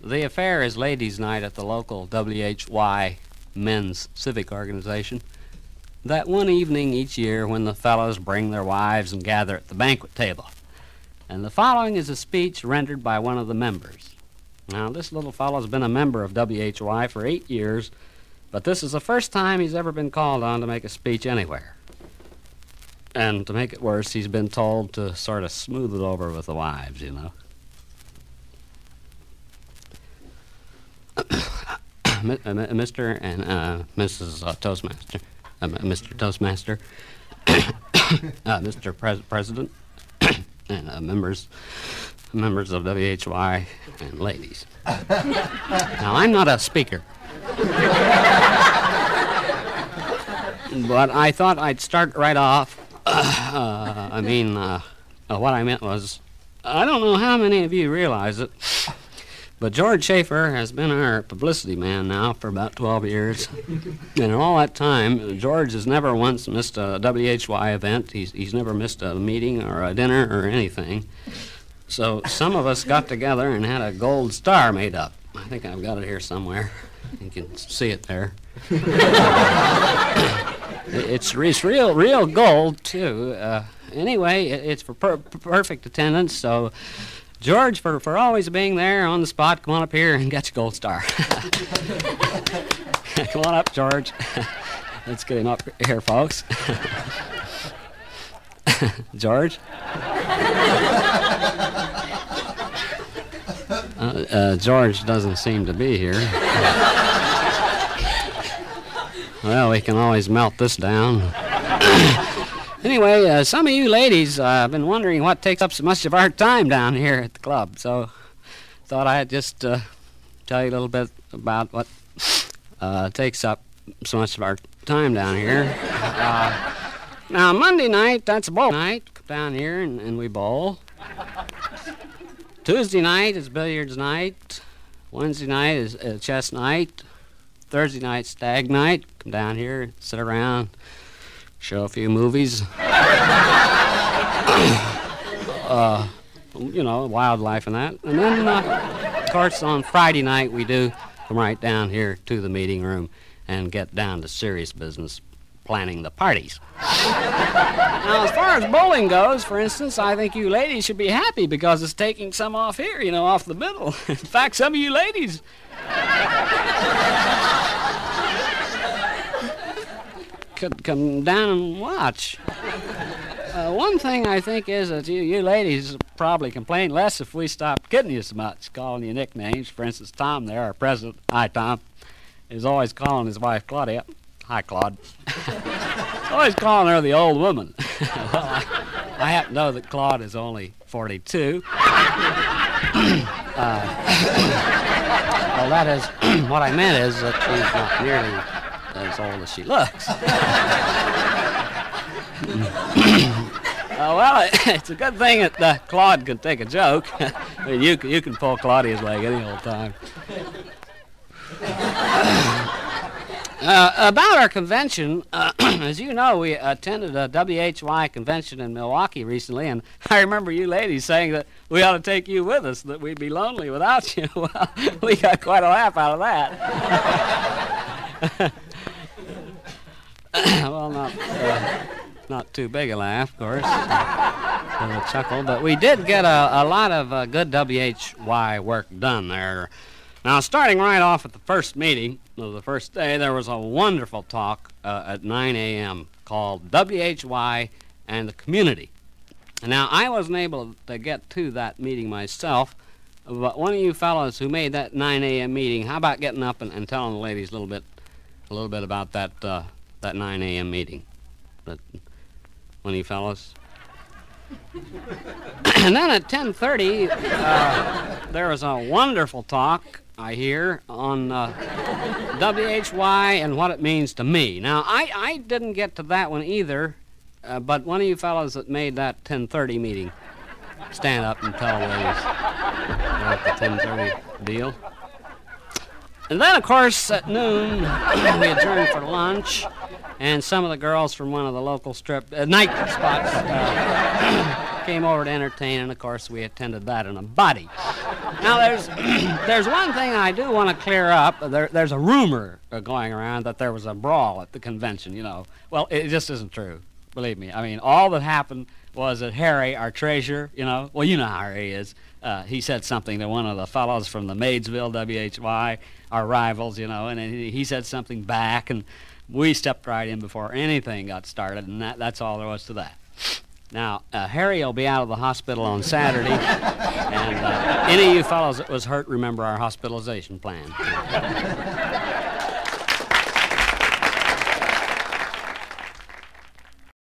The affair is ladies' night at the local WHY men's civic organization. That one evening each year when the fellows bring their wives and gather at the banquet table. And the following is a speech rendered by one of the members. Now, this little fellow's been a member of WHY for 8 years, but this is the first time he's ever been called on to make a speech anywhere. And to make it worse, he's been told to sort of smooth it over with the wives, you know. Mr. and Mrs. Toastmaster, Mr. Toastmaster, Mr. President, and members of WHY and ladies. Now, I'm not a speaker, but I thought I'd start right off. What I meant was, I don't know how many of you realize it, but George Schaefer has been our publicity man now for about 12 years. And in all that time, George has never once missed a WHY event. He's never missed a meeting or a dinner or anything. So some of us got together and had a gold star made up. I think I've got it here somewhere. You can see it there. It's real gold, too. Anyway, it's for perfect attendance, so George, for always being there on the spot, come on up here and get your gold star. Come on up, George. Let's get him up here, folks. George? George doesn't seem to be here. Well, we can always melt this down. Anyway, some of you ladies have been wondering what takes up so much of our time down here at the club, so thought I'd just tell you a little bit about what takes up so much of our time down here. Now, Monday night, that's a bowl night. Come down here and we bowl. Tuesday night is billiards night. Wednesday night is chess night. Thursday night, stag night. Come down here, sit around, show a few movies. Wildlife and that. And then, of course, on Friday night, we do come right down here to the meeting room and get down to serious business, planning the parties. Now, as far as bowling goes, for instance, I think you ladies should be happy because it's taking some off here, off the middle. In fact, some of you ladies could come down and watch. One thing I think is that you ladies probably complain less if we stopped kidding you so much, calling you nicknames. For instance, Tom there, our president, hi Tom, is always calling his wife Claudia, hi Claude. Always calling her the old woman. Well, I happen to know that Claude is only 42. Well, that is, what I meant is that she's not nearly as old as she looks. Well, it's a good thing that Claude can take a joke. I mean, you can pull Claudia's leg any old time. About our convention, as you know, we attended a WHY convention in Milwaukee recently, and I remember you ladies saying that we ought to take you with us, that we'd be lonely without you. Well, we got quite a laugh out of that. Well, not too big a laugh, of course, a chuckle, but we did get a lot of good WHY work done there. Now, starting right off at the first meeting of the first day, there was a wonderful talk at 9 a.m. called WHY and the Community. Now, I wasn't able to get to that meeting myself, but one of you fellows who made that 9 a.m. meeting, how about getting up and telling the ladies a little bit about that 9 a.m. meeting? But one of you fellows? And then at 10:30, there was a wonderful talk, I hear, on WHY and what it means to me. Now, I didn't get to that one either, but one of you fellows that made that 10:30 meeting, stand up and tell the ladies about the 10:30 deal. And then, of course, at noon, we adjourned for lunch, and some of the girls from one of the local night spots came over to entertain, and of course we attended that in a body. Now there's one thing I do want to clear up. There's a rumor going around that there was a brawl at the convention, you know. Well, it just isn't true, believe me. I mean, all that happened was that Harry, our treasurer, you know, well, you know how Harry is. He said something to one of the fellows from the Maysville WHY, our rivals, you know, and he said something back, and we stepped right in before anything got started, and that's all there was to that. Now, Harry will be out of the hospital on Saturday, and any of you fellows that was hurt, remember our hospitalization plan.